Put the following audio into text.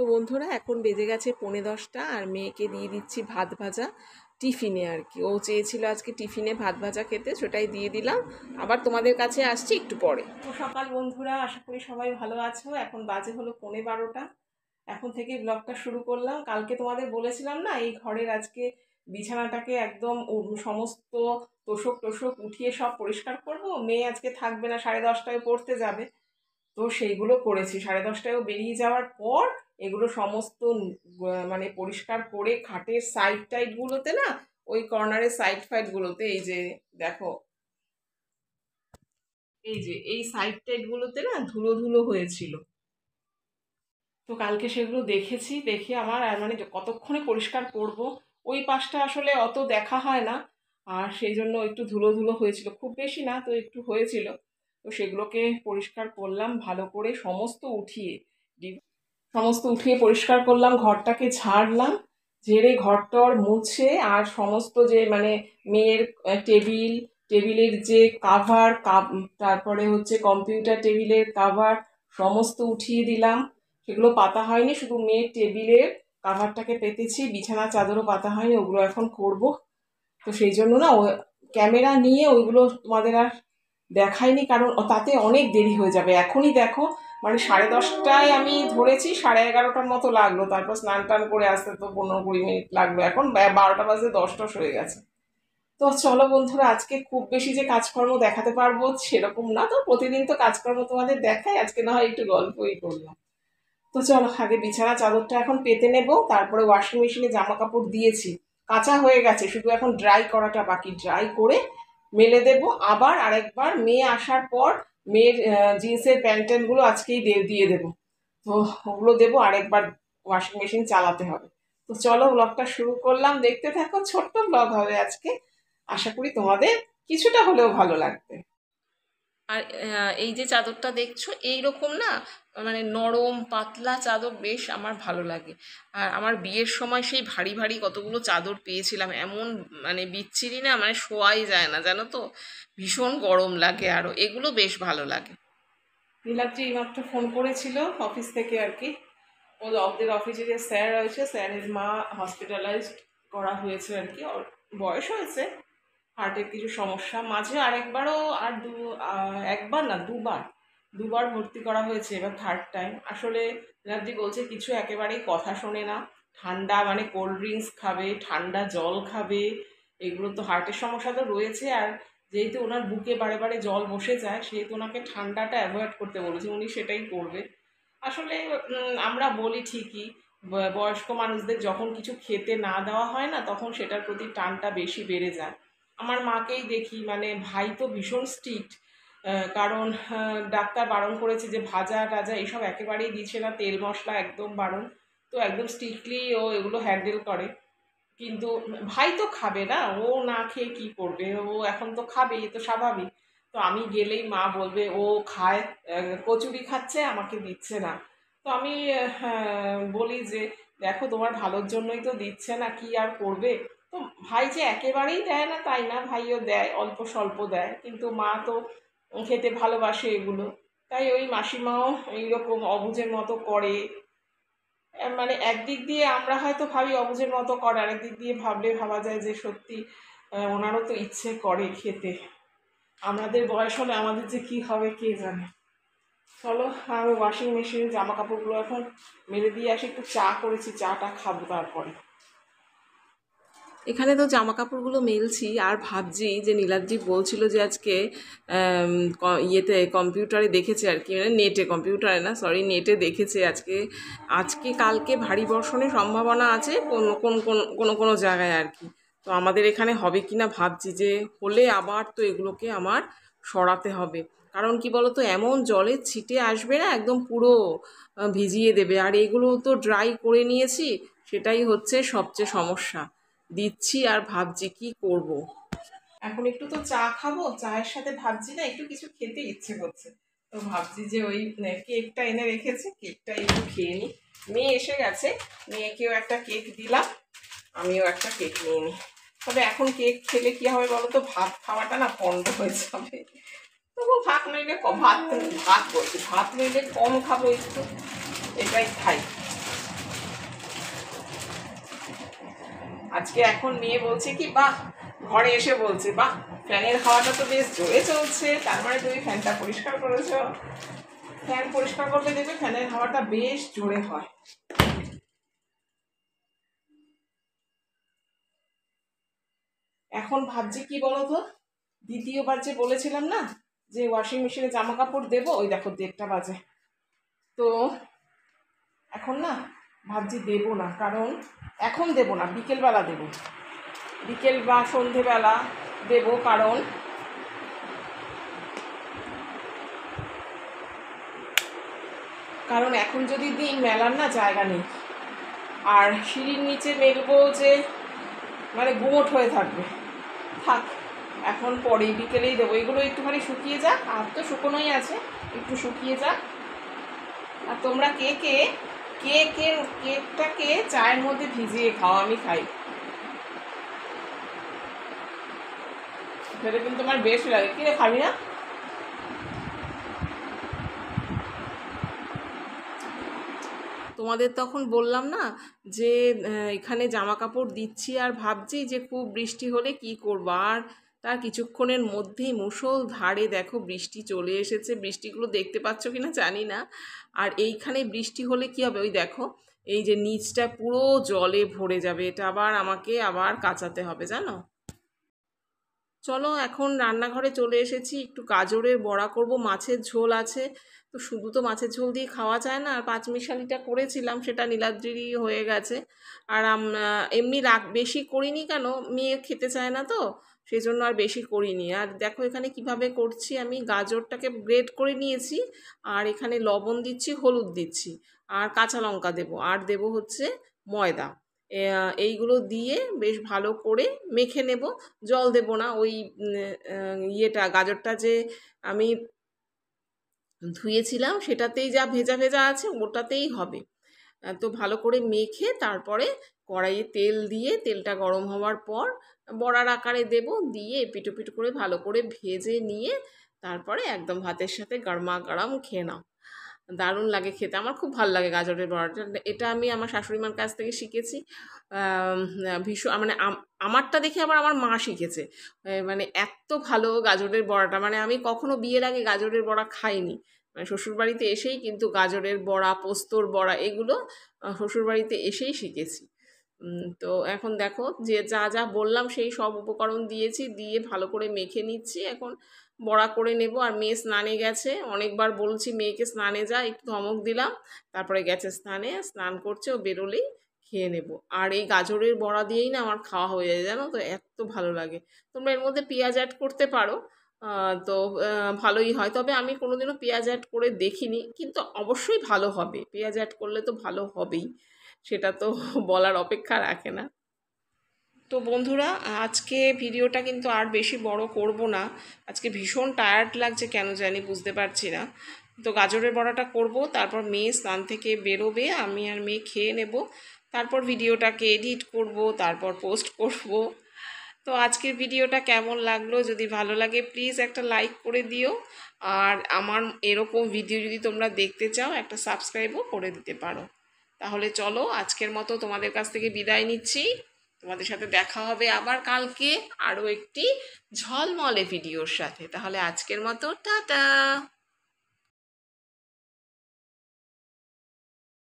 তো বন্ধুরা এখন বেজে গেছে 10:45 আর মেয়েকে দিয়ে দিচ্ছি ভাত ভাজা টিফিনে আর কি। ও চেয়েছিল আজকে টিফিনে ভাত ভাজা খেতে, সেটাই দিয়ে দিলাম। আবার তোমাদের কাছে আসছি একটু পরে। তো সকাল বন্ধুরা, আশা করি সবাই ভালো আছো। এখন বাজে হলো 11:15। এখন থেকে ব্লগটা শুরু করলাম। কালকে তোমাদের বলেছিলাম না, এই ঘরের আজকে বিছানাটাকে একদম সমস্ত তোষক টোষক উঠিয়ে সব পরিষ্কার করব। মেয়ে আজকে থাকবে না, 10:30টায় পড়তে যাবে। তো সেইগুলো করেছি। 10:30টায়ও বেরিয়ে যাওয়ার পর এগুলো সমস্ত মানে পরিষ্কার করে খাটের সাইড টাইডগুলোতে না, ওই কর্নারের সাইড ফাইডগুলোতে, এই যে দেখো, এই যে এই সাইড টাইডগুলোতে না ধুলো ধুলো হয়েছিল। তো কালকে সেগুলো দেখেছি, দেখে আমার আর মানে কতক্ষণে পরিষ্কার করব। ওই পাশটা আসলে অত দেখা হয় না, আর সেই জন্য একটু ধুলো ধুলো হয়েছিল, খুব বেশি না তো, একটু হয়েছিল। তো সেগুলোকে পরিষ্কার করলাম ভালো করে, সমস্ত উঠিয়ে পরিষ্কার করলাম, ঘরটাকে ঝাড়লাম, ঝেড়ে ঘরটর মুছে আর সমস্ত যে মানে মেয়ের টেবিলের যে কাভার, তারপরে হচ্ছে কম্পিউটার টেবিলের কাভার সমস্ত উঠিয়ে দিলাম। সেগুলো পাতা হয়নি, শুধু মেয়ের টেবিলের কাভারটাকে পেতেছি, বিছানা চাদরও পাতা হয়নি, ওগুলো এখন করব। তো সেই জন্য না ক্যামেরা নিয়ে ওইগুলো তোমাদের আর দেখাইনি, কারণ তাতে অনেক দেরি হয়ে যাবে। এখনই দেখো মানে 10:30টায় আমি ধরেছি, 11:30টার মতো লাগলো, তারপর স্নান টান করে আসতে তো 15-20 মিনিট লাগলো। এখন 12টা বাজে 10 হয়ে গেছে। তো চলো বন্ধুরা, আজকে খুব বেশি যে কাজকর্ম দেখাতে পারবো সেরকম না, তো প্রতিদিন তো কাজকর্ম তোমাদের দেখাই, আজকে না হয় একটু গল্পই করলাম। তো চলো আগে বিছানা চাদরটা এখন পেতে নেব, তারপরে ওয়াশিং মেশিনে জামা কাপড় দিয়েছি, কাঁচা হয়ে গেছে, শুধু এখন ড্রাই করাটা বাকি। ড্রাই করে মেলে দেব। আবার আরেকবার মেয়ে আসার পর মেয়ের জিন্সের প্যান্ট ট্যান্টগুলো আজকেই দিয়ে দেবো। তো ওগুলো দেবো, আরেকবার ওয়াশিং মেশিন চালাতে হবে। তো চলো ব্লগটা শুরু করলাম, দেখতে থাকো। ছোট্ট ব্লগ হবে আজকে, আশা করি তোমাদের কিছুটা হলেও ভালো লাগবে। আর এই যে চাদরটা দেখছো, এইরকম না মানে নরম পাতলা চাদর বেশ আমার ভালো লাগে। আর আমার বিয়ের সময় সেই ভারী ভারী কতগুলো চাদর পেয়েছিলাম, এমন মানে বিচ্ছিরি না, মানে শোয়াই যায় না, জানো তো, ভীষণ গরম লাগে। আরও এগুলো বেশ ভালো লাগে। নীলাদ্রি এইমাত্র ফোন করেছিল অফিস থেকে আর কি। ওদের অফিসে যে স্যার রয়েছে, স্যারের মা হসপিটালাইজড করা হয়েছে আর কি। ওর বয়স হয়েছে, হার্টের কিছু সমস্যা, মাঝে আরেকবারও আর একবার না দুবার ভর্তি করা হয়েছে, এবার থার্ড টাইম। আসলে রাত্রি বলছে কিছু একেবারেই কথা শোনে না, ঠান্ডা মানে কোল্ড ড্রিঙ্কস খাবে, ঠান্ডা জল খাবে, এগুলো তো হার্টের সমস্যা তো রয়েছে। আর যেহেতু ওনার বুকে বারে বারে জল বসে যায়, সেহেতু ওনাকে ঠান্ডাটা অ্যাভয়েড করতে বলেছে, উনি সেটাই করবে। আসলে আমরা বলি ঠিকই, বয়স্ক মানুষদের যখন কিছু খেতে না দেওয়া হয় না, তখন সেটার প্রতি টানটা বেশি বেড়ে যায়। আমার মাকেই দেখি, মানে ভাই তো ভীষণ স্ট্রিক্ট, কারণ ডাক্তার বারণ করেছে যে ভাজা টাজা এসব একেবারেই দিচ্ছে না, তেল মশলা একদম বারণ। তো একদম স্ট্রিক্টলি ও এগুলো হ্যান্ডেল করে। কিন্তু ভাই তো খাবে না, ও না খেয়ে কি করবে, ও এখন তো খাবে, এ তো স্বাভাবিক। তো আমি গেলেই মা বলবে ও খায়, কচুরি খাচ্ছে আমাকে দিচ্ছে না। তো আমি বলি যে দেখো তোমার ভালোর জন্যই তো দিচ্ছে না, কি আর করবে। তো ভাই যে একেবারেই দেয় না তাই না, ভাইও দেয়, অল্প স্বল্প দেয়, কিন্তু মা তো খেতে ভালোবাসে এগুলো। তাই ওই মাসিমাও এইরকম অবুঝের মতো করে। মানে একদিক দিয়ে আমরা হয়তো ভাবি অবুঝের মতো করে, আরেক দিক দিয়ে ভাবলে ভাবা যায় যে সত্যি ওনারও তো ইচ্ছে করে খেতে। আমাদের বয়স হলে আমাদের যে কি হবে কে জানে। চলো আমি ওয়াশিং মেশিনে জামা কাপড়গুলো এখন মেলে দিয়ে আসি, একটু চা করেছি, চাটা খাবো তারপরে। এখানে তো জামা কাপড়গুলো মেলছি, আর ভাবছি যে নীলাদ্রি বলছিল যে আজকে ইয়েতে কম্পিউটারে দেখেছে আর কি, মানে নেটে, কম্পিউটারে না সরি, নেটে দেখেছে আজকে আজকে কালকে ভারী বর্ষণের সম্ভাবনা আছে কোনো জায়গায় আর কি। তো আমাদের এখানে হবে কি না ভাবছি, যে হলে আবার তো এগুলোকে আমার সরাতে হবে। কারণ কি বলো তো, এমন জলের ছিটে আসবে না, একদম পুরো ভিজিয়ে দেবে। আর এগুলো তো ড্রাই করে নিয়েছি, সেটাই হচ্ছে সবচেয়ে সমস্যা। দিচ্ছি আর ভাবছি কি করব। এখন একটু তো চা খাবো, চায়ের সাথে ভাবছি না একটু কিছু খেতে ইচ্ছে করছে। তো ভাবছি যে ওই কেকটা এনে রেখেছি, কেকটা একটু খেয়ে নিই। মেয়ে এসে গেছে, মেয়েকেও একটা কেক দিলাম, আমিও একটা কেক নিয়ে নিই। তবে এখন কেক খেলে কি হবে বলো তো, ভাত খাওয়াটা না বন্ধ হয়ে যাবে। তবু ভাত নইলে ভাত বলছি, ভাত নইলে কম খাবো একটু, এটাই খাই। আজকে এখন মেয়ে বলছে কি, বাহ, ঘরে এসে বলছে, বাহ, ফ্যানের হাওয়াটা তো বেশ জোরে চলছে, তার মানে তুমি ফ্যানটা পরিষ্কার করেছো। ফ্যান পরিষ্কার করলে দেখবে ফ্যানের হাওয়াটা বেশ জোরে হয়। এখন ভাবছি কি বলতো, দ্বিতীয়বার যে বলেছিলাম না যে ওয়াশিং মেশিনে জামা কাপড় দেবো, ওই দেখো 1:30 বাজে, তো এখন না ভাবছি দেবো না, কারণ এখন দেবো না, বিকেলবেলা দেবো, বিকেল বা সন্ধেবেলা দেবো, কারণ এখন যদি দিই মেলার না জায়গা নেই, আর সিঁড়ির নিচে মেলবো যে মানে গুমোট হয়ে থাকবে, থাক, এখন পরে বিকেলেই দেবো। এগুলো একটুখানি শুকিয়ে যাক, আর তো শুকনোই আছে, একটু শুকিয়ে যাক। আর তোমরা কে কে কেকটাকে চায়ের মধ্যে ভিজিয়ে খাও, আমি খাই, সেটা কিন্তু আমার বেশ লাগে। কিনে খাবি না? তোমাদের তখন বললাম না যে এখানে জামা কাপড় দিচ্ছি আর ভাবছি যে খুব বৃষ্টি হলে কি করবো, আর তার কিছুক্ষণের মধ্যেই মুষলধারে দেখো বৃষ্টি চলে এসেছে। বৃষ্টিগুলো দেখতে পাচ্ছ কি না জানি না। আর এইখানে বৃষ্টি হলে কি হবে, ওই দেখো এই যে নিচটা পুরো জলে ভরে যাবে, এটা আমাকে আবার কাচাতে হবে জানো। চলো এখন রান্নাঘরে চলে এসেছি, একটু গাজরের বড়া করব, মাছের ঝোল আছে, তো শুধু তো মাছের ঝোল দিয়ে খাওয়া যায় না, আর পাঁচমিশালিটা করেছিলাম সেটা নীলাদ্রিরই হয়ে গেছে। আর এমনি বেশি করিনি, কেন মেয়ে খেতে চায় না তো, সেই জন্য আর বেশি করিনি। আর দেখো এখানে কিভাবে করছি, আমি গাজরটাকে গ্রেট করে নিয়েছি, আর এখানে লবণ দিচ্ছি, হলুদ দিচ্ছি, আর কাঁচা লঙ্কা দেবো, আর দেবো হচ্ছে ময়দা। এইগুলো দিয়ে বেশ ভালো করে মেখে নেব, জল দেব না। ওই গাজরটা যে আমি ধুয়েছিলাম সেটাতেই যা ভেজা ভেজা আছে ওটাতেই হবে। তো ভালো করে মেখে তারপরে কড়াইয়ে তেল দিয়ে, তেলটা গরম হওয়ার পর বড়ার আকারে দেব, দিয়ে এপিটো পিটো করে ভালো করে ভেজে নিয়ে তারপরে একদম ভাতের সাথে গরমা গরম খেয়ে নাও। দারুণ লাগে খেতে, আমার খুব ভালো লাগে গাজরের বড়াটা। এটা আমি আমার শাশুড়িমার কাছ থেকে শিখেছি, ভীষণ মানে আমারটা দেখে আবার আমার মা শিখেছে। মানে এত ভালো গাজরের বড়াটা, মানে আমি কখনো বিয়ের আগে গাজরের বড়া খাইনি, মানে শ্বশুরবাড়িতে এসেই কিন্তু গাজরের বড়া, পোস্তর বড়া এগুলো শ্বশুরবাড়িতে এসেই শিখেছি। তো এখন দেখো যে যা যা বললাম সেই সব উপকরণ দিয়েছি, দিয়ে ভালো করে মেখে নিচ্ছি, এখন বড়া করে নেব। আর মেয়ে স্নানে গেছে, অনেকবার বলছি মেয়েকে স্নানে যা, একটু ধমক দিলাম, তারপরে গেছে স্নানে, স্নান করছে, ও বেরোলেই খেয়ে নেব। আর এই গাজরের বড়া দিয়েই না আমার খাওয়া হয়ে যায় জানো তো, এত ভালো লাগে। তোমরা এর মধ্যে পেঁয়াজ অ্যাড করতে পারো, তো ভালোই হয়, তবে আমি কোনোদিনও পেঁয়াজ অ্যাড করে দেখিনি, কিন্তু অবশ্যই ভালো হবে, পেঁয়াজ অ্যাড করলে তো ভালো হবেই, সেটা তো বলার অপেক্ষা রাখে না। তো বন্ধুরা, আজকে ভিডিওটা কিন্তু আর বেশি বড় করব না, আজকে ভীষণ টায়ার্ড লাগছে কেন জানি, বুঝতে পারছি না। তো গাজরের বড়াটা করব, তারপর মেয়ে স্নান থেকে বেরোবে, আমি আর মেয়ে খেয়ে নেব, তারপর ভিডিওটাকে এডিট করব, তারপর পোস্ট করব। তো আজকের ভিডিওটা কেমন লাগলো, যদি ভালো লাগে প্লিজ একটা লাইক করে দিও, আর আমার এরকম ভিডিও যদি তোমরা দেখতে চাও একটা সাবস্ক্রাইবও করে দিতে পারো। তাহলে চলো আজকের মতো তোমাদের কাছ থেকে বিদায় নিচ্ছি, তোমাদের সাথে দেখা হবে আবার কালকে আরও একটি ঝলমলে ভিডিওর সাথে। তাহলে আজকের মতো টাটা।